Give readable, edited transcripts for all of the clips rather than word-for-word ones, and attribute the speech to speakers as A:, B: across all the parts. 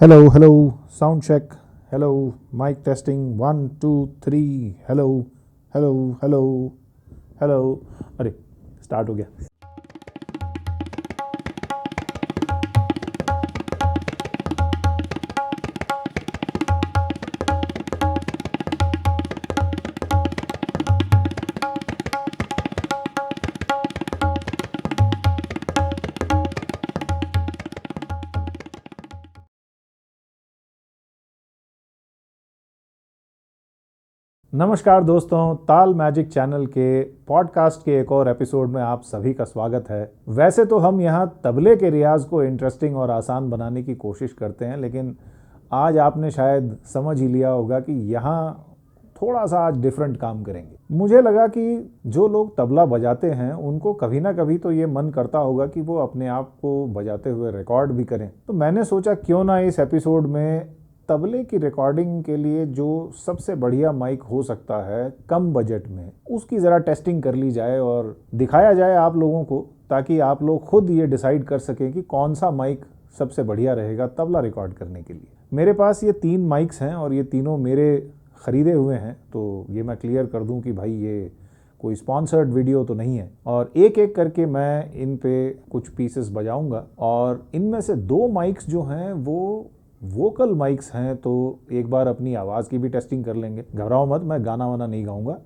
A: Hello, hello, sound check. Hello, mic testing. 1 2 3. Hello, hello, hello, hello. अरे start हो गया। नमस्कार दोस्तों, ताल मैजिक चैनल के पॉडकास्ट के एक और एपिसोड में आप सभी का स्वागत है। वैसे तो हम यहाँ तबले के रियाज को इंटरेस्टिंग और आसान बनाने की कोशिश करते हैं, लेकिन आज आपने शायद समझ ही लिया होगा कि यहाँ थोड़ा सा आज डिफरेंट काम करेंगे। मुझे लगा कि जो लोग तबला बजाते हैं उनको कभी ना कभी तो ये मन करता होगा कि वो अपने आप को बजाते हुए रिकॉर्ड भी करें। तो मैंने सोचा क्यों ना इस एपिसोड में तबले की रिकॉर्डिंग के लिए जो सबसे बढ़िया माइक हो सकता है कम बजट में, उसकी ज़रा टेस्टिंग कर ली जाए और दिखाया जाए आप लोगों को, ताकि आप लोग खुद ये डिसाइड कर सकें कि कौन सा माइक सबसे बढ़िया रहेगा तबला रिकॉर्ड करने के लिए। मेरे पास ये 3 माइक्स हैं और ये तीनों मेरे ख़रीदे हुए हैं। तो ये मैं क्लियर कर दूं कि भाई ये कोई स्पॉन्सर्ड वीडियो तो नहीं है, और एक एक करके मैं इन पे कुछ पीसेस बजाऊंगा। और इनमें से 2 माइक्स जो हैं वो वोकल माइक्स हैं, तो एक बार अपनी आवाज़ की भी टेस्टिंग कर लेंगे। घबराओ मत, मैं गाना वाना नहीं गाऊंगा,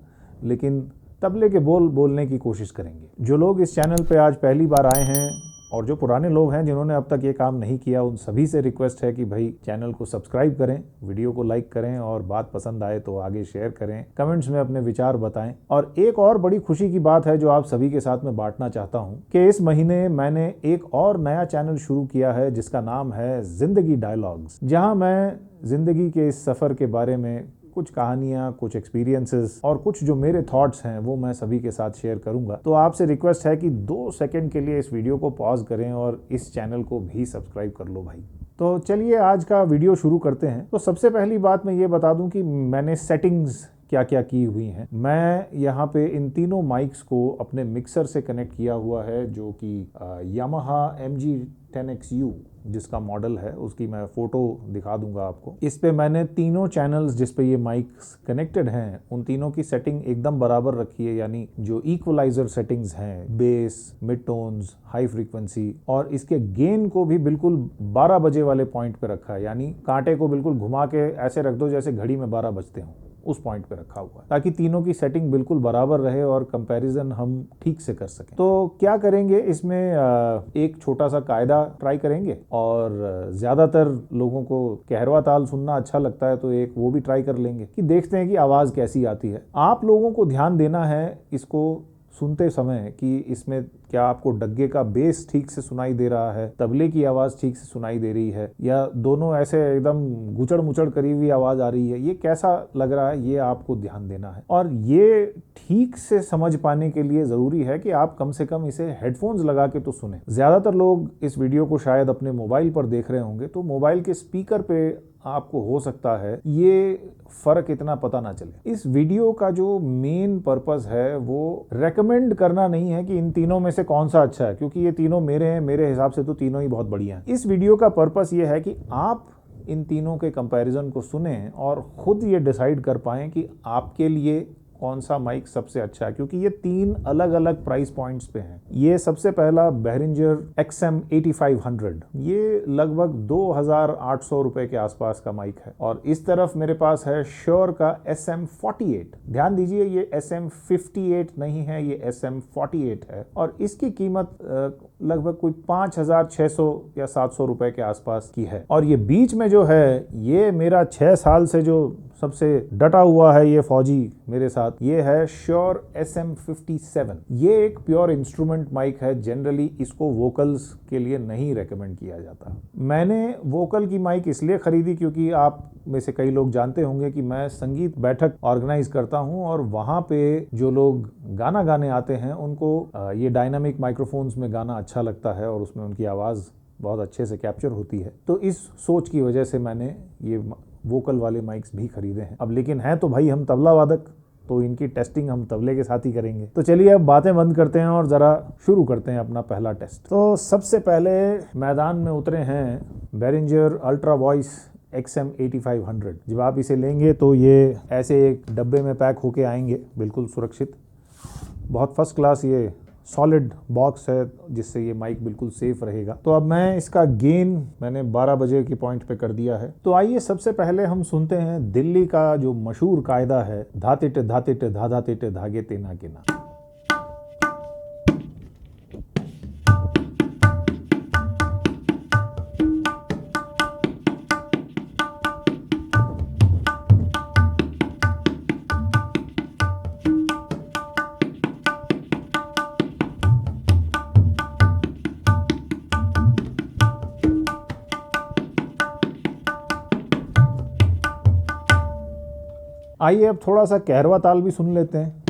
A: लेकिन तबले के बोल बोलने की कोशिश करेंगे। जो लोग इस चैनल पे आज पहली बार आए हैं और जो पुराने लोग हैं जिन्होंने अब तक ये काम नहीं किया, उन सभी से रिक्वेस्ट है कि भाई चैनल को सब्सक्राइब करें, वीडियो को लाइक करें और बात पसंद आए तो आगे शेयर करें, कमेंट्स में अपने विचार बताएं। और एक और बड़ी खुशी की बात है जो आप सभी के साथ में बांटना चाहता हूं कि इस महीने मैंने एक और नया चैनल शुरू किया है जिसका नाम है जिंदगी डायलॉग्स, जहां मैं जिंदगी के इस सफ़र के बारे में कुछ कहानियाँ, कुछ एक्सपीरियंसेस और कुछ जो मेरे थॉट्स हैं वो मैं सभी के साथ शेयर करूंगा। तो आपसे रिक्वेस्ट है कि 2 सेकंड के लिए इस वीडियो को पॉज करें और इस चैनल को भी सब्सक्राइब कर लो भाई। तो चलिए आज का वीडियो शुरू करते हैं। तो सबसे पहली बात मैं ये बता दूं कि मैंने सेटिंग्स क्या क्या की हुई हैं। मैं यहाँ पे इन तीनों माइक्स को अपने मिक्सर से कनेक्ट किया हुआ है, जो कि यामाहा MG10XU जिसका मॉडल है, उसकी मैं फ़ोटो दिखा दूंगा आपको। इस पे मैंने तीनों चैनल्स जिस पे ये माइक्स कनेक्टेड हैं उन तीनों की सेटिंग एकदम बराबर रखी है, यानी जो इक्वलाइजर सेटिंग्स हैं, bass, mid tones, high frequency, और इसके गेन को भी बिल्कुल 12 बजे वाले पॉइंट पे रखा है, यानी कांटे को बिल्कुल घुमा के ऐसे रख दो जैसे घड़ी में 12 बजते हों, उस पॉइंट पे रखा हुआ है, ताकि तीनों की सेटिंग बिल्कुल बराबर रहे और कंपैरिजन हम ठीक से कर सकें। तो क्या करेंगे इसमें, एक छोटा सा कायदा ट्राई करेंगे, और ज़्यादातर लोगों को कहरवा ताल सुनना अच्छा लगता है तो एक वो भी ट्राई कर लेंगे कि देखते हैं कि आवाज़ कैसी आती है। आप लोगों को ध्यान देना है इसको सुनते समय कि इसमें क्या आपको डग्गे का बेस ठीक से सुनाई दे रहा है, तबले की आवाज़ ठीक से सुनाई दे रही है, या दोनों ऐसे एकदम गुचड़ मुचड़ करी हुई आवाज़ आ रही है, ये कैसा लग रहा है, ये आपको ध्यान देना है। और ये ठीक से समझ पाने के लिए ज़रूरी है कि आप कम से कम इसे हेडफोन्स लगा के तो सुने। ज़्यादातर लोग इस वीडियो को शायद अपने मोबाइल पर देख रहे होंगे, तो मोबाइल के स्पीकर पे आपको हो सकता है ये फ़र्क इतना पता ना चले। इस वीडियो का जो मेन पर्पस है वो रेकमेंड करना नहीं है कि इन तीनों में से कौन सा अच्छा है, क्योंकि ये तीनों मेरे हैं, मेरे हिसाब से तो तीनों ही बहुत बढ़िया हैं। इस वीडियो का पर्पस ये है कि आप इन तीनों के कंपैरिजन को सुने और खुद ये डिसाइड कर पाएं कि आपके लिए कौन सा माइक सबसे अच्छा है, क्योंकि ये 3 अलग अलग प्राइस पॉइंट्स पे हैं। ये सबसे पहला Behringer XM8500, ये लगभग 2800 रुपए के आसपास का माइक है। और इस तरफ मेरे पास है Shure का SM48। ध्यान दीजिए, ये SM58 नहीं है, ये SM48 है, और इसकी कीमत लगभग कोई 5600 या 700 रुपए के आसपास की है। और ये बीच में जो है, ये मेरा 6 साल से जो सबसे डटा हुआ है ये फौजी मेरे साथ, ये है Shure SM57। ये एक प्योर इंस्ट्रूमेंट माइक है। जनरली इसको वोकल्स के लिए नहीं रेकमेंड किया जाता। मैंने वोकल की माइक इसलिए खरीदी क्योंकि आप में से कई लोग जानते होंगे कि मैं संगीत बैठक ऑर्गेनाइज करता हूं, और वहां पे जो लोग गाना गाने आते हैं उनको ये डायनामिक माइक्रोफोन्स में गाना अच्छा लगता है और उसमें उनकी आवाज़ बहुत अच्छे से कैप्चर होती है। तो इस सोच की वजह से मैंने ये वोकल वाले माइक्स भी खरीदे हैं। अब लेकिन हैं तो भाई हम तबला वादक, तो इनकी टेस्टिंग हम तबले के साथ ही करेंगे। तो चलिए अब बातें बंद करते हैं और ज़रा शुरू करते हैं अपना पहला टेस्ट। तो सबसे पहले मैदान में उतरे हैं बेरिंजर अल्ट्रा वॉइस XM8500। जब आप इसे लेंगे तो ये ऐसे एक डब्बे में पैक होके आएंगे, बिल्कुल सुरक्षित, बहुत फर्स्ट क्लास ये सॉलिड बॉक्स है जिससे ये माइक बिल्कुल सेफ रहेगा। तो अब मैं इसका गेन मैंने 12 बजे की पॉइंट पे कर दिया है। तो आइए सबसे पहले हम सुनते हैं दिल्ली का जो मशहूर कायदा है, धातिट धातिट धा धातिट धागे तेना के ना। आइए अब थोड़ा सा कहरवा ताल भी सुन लेते हैं।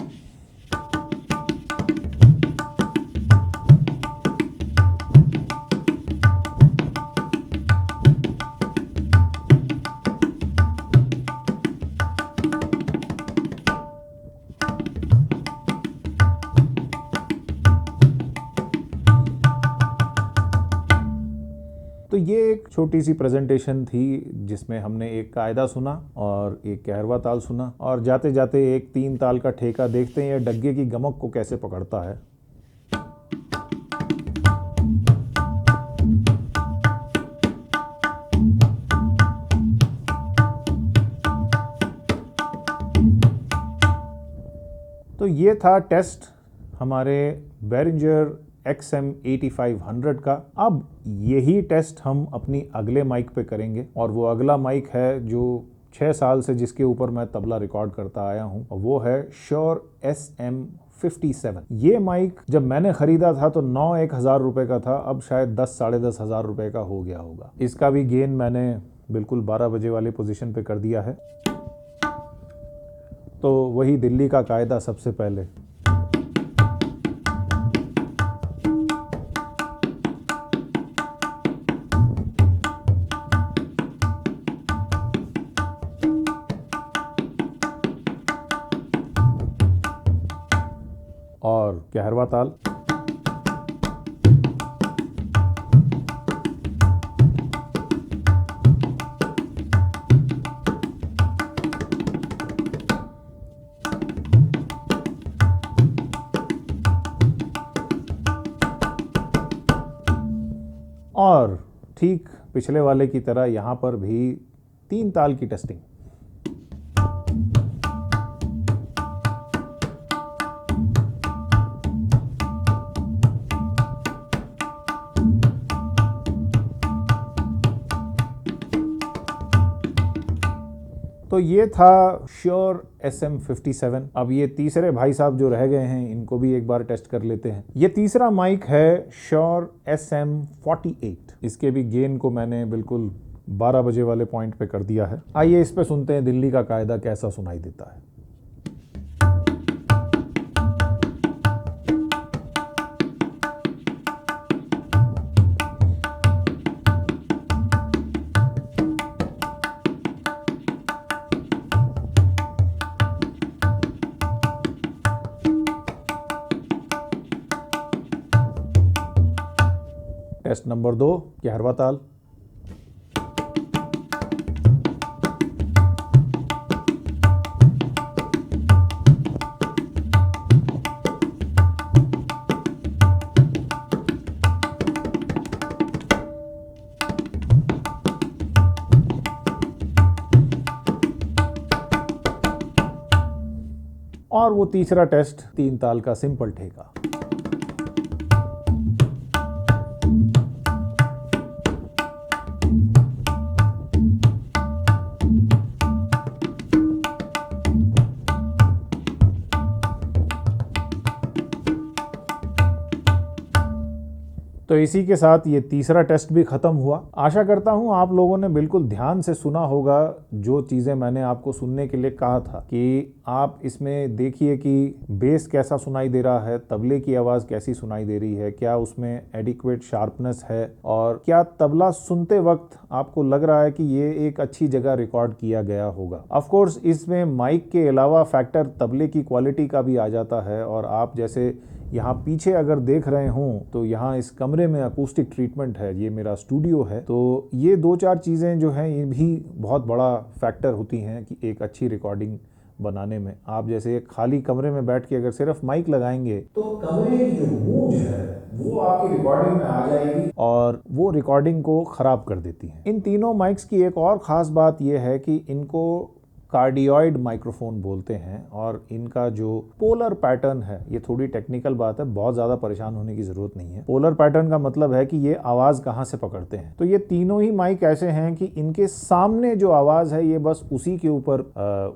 A: तो ये एक छोटी सी प्रेजेंटेशन थी जिसमें हमने एक कायदा सुना और एक कहरवा ताल सुना, और जाते जाते एक 3 ताल का ठेका देखते हैं ये डग्गे की गमक को कैसे पकड़ता है। तो ये था टेस्ट हमारे बेरिंजर XM8500 का। अब यही टेस्ट हम अपनी अगले माइक पे करेंगे, और वो अगला माइक है जो 6 साल से जिसके ऊपर मैं तबला रिकॉर्ड करता आया हूँ, और वो है श्योर SM57। ये माइक जब मैंने ख़रीदा था तो 9-1 हज़ार रुपये का था, अब शायद 10-10.5 हज़ार रुपये का हो गया होगा। इसका भी गेन मैंने बिल्कुल 12 बजे वाले पोजीशन पे कर दिया है। तो वही दिल्ली का कायदा सबसे पहले। और कहरवा ताल। और ठीक पिछले वाले की तरह यहाँ पर भी 3 ताल की टेस्टिंग। तो ये था श्योर SM57। अब ये तीसरे भाई साहब जो रह गए हैं इनको भी एक बार टेस्ट कर लेते हैं। ये तीसरा माइक है श्योर SM48। इसके भी गेन को मैंने बिल्कुल 12 बजे वाले पॉइंट पे कर दिया है। आइए इस पे सुनते हैं दिल्ली का कायदा कैसा सुनाई देता है। टेस्ट नंबर 2 कहरवा ताल। और वो तीसरा टेस्ट 3 ताल का सिंपल ठेका। तो तो इसी के साथ ये तीसरा टेस्ट भी खत्म हुआ। आशा करता हूँ आप लोगों ने बिल्कुल ध्यान से सुना होगा जो चीज़ें मैंने आपको सुनने के लिए कहा था, कि आप इसमें देखिए कि बेस कैसा सुनाई दे रहा है, तबले की आवाज़ कैसी सुनाई दे रही है, क्या उसमें एडिक्वेट शार्पनेस है, और क्या तबला सुनते वक्त आपको लग रहा है कि ये एक अच्छी जगह रिकॉर्ड किया गया होगा। ऑफ कोर्स इसमें माइक के अलावा फैक्टर तबले की क्वालिटी का भी आ जाता है, और आप जैसे यहाँ पीछे अगर देख रहे हों तो यहाँ इस कमरे में अकूस्टिक ट्रीटमेंट है, ये मेरा स्टूडियो है, तो ये दो चार चीज़ें जो हैं ये भी बहुत बड़ा फैक्टर होती हैं कि एक अच्छी रिकॉर्डिंग बनाने में। आप जैसे एक खाली कमरे में बैठ के अगर सिर्फ माइक लगाएंगे तो कमरे की जो गूंज है वो आपकी रिकॉर्डिंग में आ जाएगी और वो रिकॉर्डिंग को खराब कर देती है। इन तीनों माइक्स की एक और ख़ास बात यह है कि इनको कार्डियोइड माइक्रोफोन बोलते हैं, और इनका जो पोलर पैटर्न है, ये थोड़ी टेक्निकल बात है, बहुत ज़्यादा परेशान होने की ज़रूरत नहीं है। पोलर पैटर्न का मतलब है कि ये आवाज़ कहाँ से पकड़ते हैं। तो ये तीनों ही माइक ऐसे हैं कि इनके सामने जो आवाज़ है ये बस उसी के ऊपर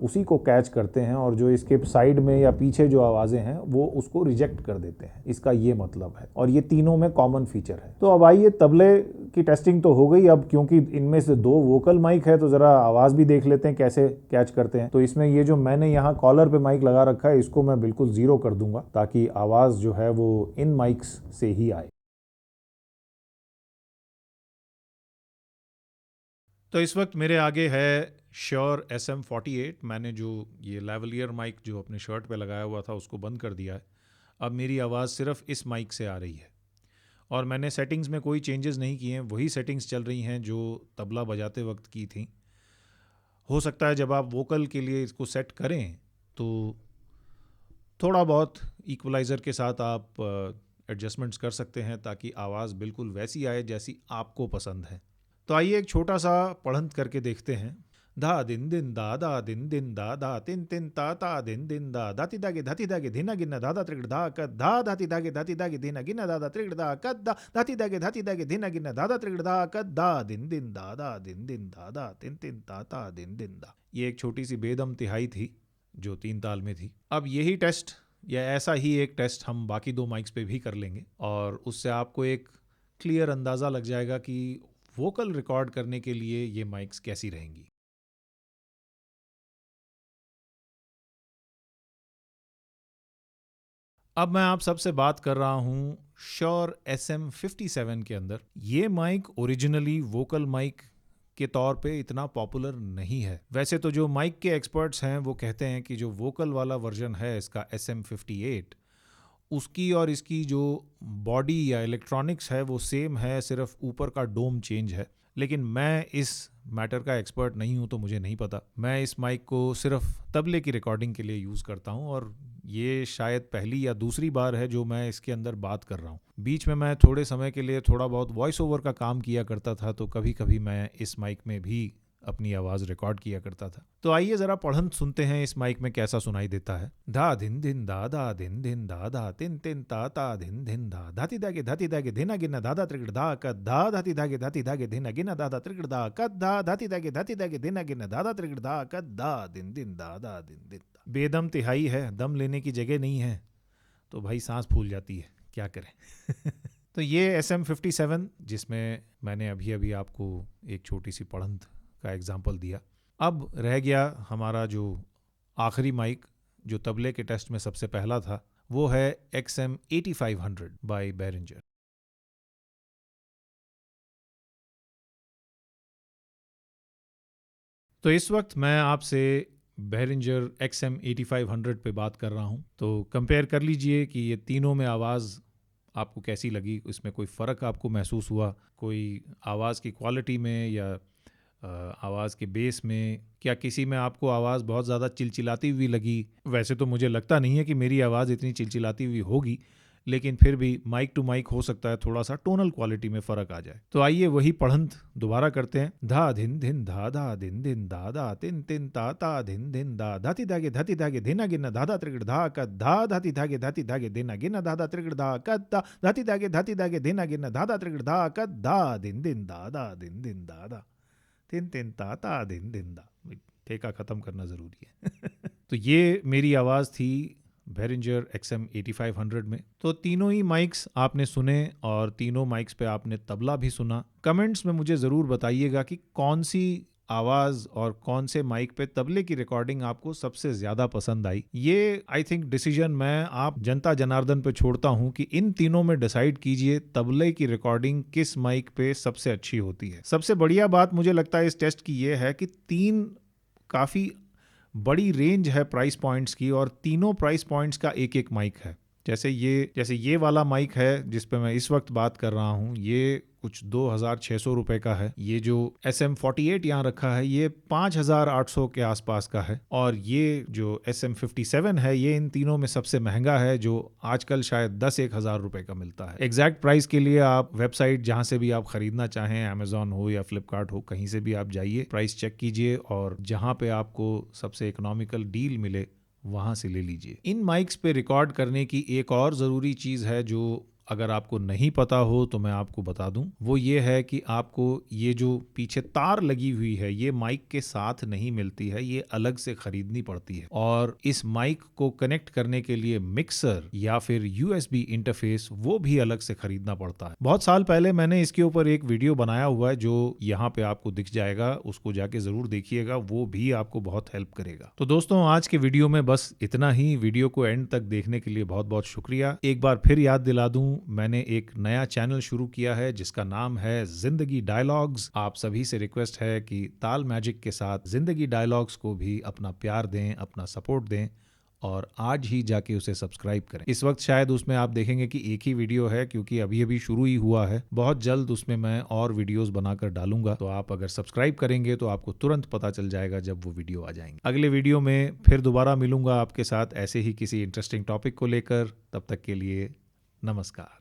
A: उसी को कैच करते हैं, और जो इसके साइड में या पीछे जो आवाज़ें हैं वो उसको रिजेक्ट कर देते हैं। इसका ये मतलब है, और ये तीनों में कॉमन फीचर है। तो अब आइए, तबले की टेस्टिंग तो हो गई, अब क्योंकि इनमें से दो वोकल माइक है तो ज़रा आवाज़ भी देख लेते हैं कैसे कैच करते हैं। तो इसमें ये जो मैंने यहाँ कॉलर पे माइक लगा रखा है इसको मैं बिल्कुल ज़ीरो कर दूंगा ताकि आवाज़ जो है वो इन माइक्स से ही आए। तो इस वक्त मेरे आगे है श्योर SM48। मैंने जो ये लेवलियर माइक जो अपने शर्ट पे लगाया हुआ था उसको बंद कर दिया है। अब मेरी आवाज़ सिर्फ इस माइक से आ रही है, और मैंने सेटिंग्स में कोई चेंजेस नहीं किए हैं, वही सेटिंग्स चल रही हैं जो तबला बजाते वक्त की थी। हो सकता है जब आप वोकल के लिए इसको सेट करें तो थोड़ा बहुत इक्वलाइज़र के साथ आप एडजस्टमेंट्स कर सकते हैं ताकि आवाज़ बिल्कुल वैसी आए जैसी आपको पसंद है। तो आइए एक छोटा सा पढ़ंत करके देखते हैं। धा दिन दिन दा दा दिन दिन दा दा तिन तिन ता ता दिन दिन दा धाति दागे धिना गिन्ना धा धा त्रिगड़ धा कद धा धाति दागे धिना गिन्ना धा धा त्रिगड़ धा कद धा धाति दागे धिना गिन्ना धा धा त्रिगड़ धा कद धा दिन दिन दा दा दिन दिन दा दा तिन तिन ता ता दिन दिन दा। ये एक छोटी सी बेदम तिहाई थी जो 3 ताल में थी। अब यही टेस्ट या ऐसा ही एक टेस्ट हम बाकी 2 माइक्स पे भी कर लेंगे, और उससे आपको एक क्लियर अंदाज़ा लग जाएगा कि वोकल रिकॉर्ड करने के लिए ये माइक्स कैसी रहेंगी। अब मैं आप सबसे बात कर रहा हूँ श्योर SM57 के अंदर। ये माइक ओरिजिनली वोकल माइक के तौर पे इतना पॉपुलर नहीं है। वैसे तो जो माइक के एक्सपर्ट्स हैं वो कहते हैं कि जो वोकल वाला वर्जन है इसका SM58, उसकी और इसकी जो बॉडी या इलेक्ट्रॉनिक्स है वो सेम है, सिर्फ ऊपर का डोम चेंज है। लेकिन मैं इस मैटर का एक्सपर्ट नहीं हूँ तो मुझे नहीं पता। मैं इस माइक को सिर्फ तबले की रिकॉर्डिंग के लिए यूज़ करता हूँ, और ये शायद पहली या दूसरी बार है जो मैं इसके अंदर बात कर रहा हूँ। बीच में मैं थोड़े समय के लिए थोड़ा बहुत वॉइस ओवर का काम किया करता था, तो कभी कभी मैं इस माइक में भी अपनी आवाज़ रिकॉर्ड किया करता था। तो आइए ज़रा पढ़ंत सुनते हैं इस माइक में कैसा सुनाई देता है। धा धिन धिन दा धिन धिन दा तिन तिन ता धिन धिन धा धाति दागे धिना गिन्ना धा त्रिगड़ धा कद धा धाति दागे धिना गिन्ना धा त्रिगड़ धा कद धा धाति दागे धिना गिन्ना धा त्रिगड़ धा कद धा दिन दिन दा दिन दिन दा। बेदम तिहाई है, दम लेने की जगह नहीं है, तो भाई सांस फूल जाती है, क्या करें। तो ये SM57 जिसमें मैंने अभी अभी आपको एक छोटी सी पढ़ंत का एग्जाम्पल दिया। अब रह गया हमारा जो आखिरी माइक जो तबले के टेस्ट में सबसे पहला था, वो है XM8500 बाय Behringer। तो इस वक्त मैं आपसे Behringer XM8500 पे बात कर रहा हूँ। तो कंपेयर कर लीजिए कि ये तीनों में आवाज़ आपको कैसी लगी, इसमें कोई फ़र्क आपको महसूस हुआ, कोई आवाज़ की क्वालिटी में या आवाज़ के बेस में, क्या किसी में आपको आवाज़ बहुत ज़्यादा चिलचिलाती हुई लगी। वैसे तो मुझे लगता नहीं है कि मेरी आवाज़ इतनी चिलचिलाती हुई होगी, लेकिन फिर भी माइक टू माइक हो सकता है थोड़ा सा टोनल क्वालिटी में फ़र्क आ जाए। तो आइए वही पढ़ंत दोबारा करते हैं। धा धिन धिन धा दिन दिन दा तिन तिन ता धिन दिन दा धाति दागे धिना गिन्ना धा त्रिगड़ धा कद धा धाति दागे धिना गिन्ना धा त्रिगड़ धा कद धा धाति दागे धिना गिन्ना धा त्रिगड़ धा कद धा दिन दिन दा तिन तिन ता दिन दिन दा। ठेका ख़त्म करना ज़रूरी है। तो ये मेरी आवाज़ थी Behringer XM8500 में। तो तीनों ही माइक्स आपने सुने और तीनों माइक्स पे आपने तबला भी सुना। कमेंट्स में मुझे ज़रूर बताइएगा कि कौन सी आवाज़ और कौन से माइक पे तबले की रिकॉर्डिंग आपको सबसे ज़्यादा पसंद आई। ये आई थिंक डिसीजन मैं आप जनता जनार्दन पे छोड़ता हूँ कि इन तीनों में डिसाइड कीजिए तबले की रिकॉर्डिंग किस माइक पे सबसे अच्छी होती है। सबसे बढ़िया बात मुझे लगता है इस टेस्ट की ये है कि तीन काफ़ी बड़ी रेंज है प्राइस पॉइंट्स की और तीनों प्राइस पॉइंट्स का एक एक माइक है। जैसे ये वाला माइक है जिस पे मैं इस वक्त बात कर रहा हूँ, ये कुछ 2,600 रुपए का है। ये जो SM48 यहाँ रखा है ये 5,800 के आसपास का है। और ये जो SM57 है ये इन तीनों में सबसे महंगा है, जो आजकल शायद 10-1,000 रुपए का मिलता है। एग्जैक्ट प्राइस के लिए आप वेबसाइट जहाँ से भी आप खरीदना चाहें, अमेजॉन हो या फ्लिपकार्ट हो, कहीं से भी आप जाइए, प्राइस चेक कीजिए और जहाँ पे आपको सबसे इकोनॉमिकल डील मिले वहाँ से ले लीजिए। इन माइक्स पे रिकॉर्ड करने की एक और ज़रूरी चीज़ है जो अगर आपको नहीं पता हो तो मैं आपको बता दूं, वो ये है कि आपको ये जो पीछे तार लगी हुई है ये माइक के साथ नहीं मिलती है, ये अलग से खरीदनी पड़ती है। और इस माइक को कनेक्ट करने के लिए मिक्सर या फिर USB इंटरफेस वो भी अलग से खरीदना पड़ता है। बहुत साल पहले मैंने इसके ऊपर एक वीडियो बनाया हुआ है जो यहाँ पे आपको दिख जाएगा, उसको जाके जरूर देखिएगा, वो भी आपको बहुत हेल्प करेगा। तो दोस्तों आज के वीडियो में बस इतना ही। वीडियो को एंड तक देखने के लिए बहुत बहुत शुक्रिया। एक बार फिर याद दिला दूं, मैंने एक नया चैनल शुरू किया है जिसका नाम है जिंदगी डायलॉग्स। आप सभी से रिक्वेस्ट है कि ताल मैजिक के साथ जिंदगी डायलॉग्स को भी अपना प्यार दें, अपना सपोर्ट दें और आज ही जाके उसे सब्सक्राइब करें। इस वक्त शायद उसमें आप देखेंगे कि एक ही वीडियो है क्योंकि अभी अभी शुरू ही हुआ है। बहुत जल्द उसमें मैं और वीडियोस बनाकर डालूंगा, तो आप अगर सब्सक्राइब करेंगे तो आपको तुरंत पता चल जाएगा जब वो वीडियो आ जाएंगे। अगले वीडियो में फिर दोबारा मिलूंगा आपके साथ ऐसे ही किसी इंटरेस्टिंग टॉपिक को लेकर। तब तक के लिए नमस्कार।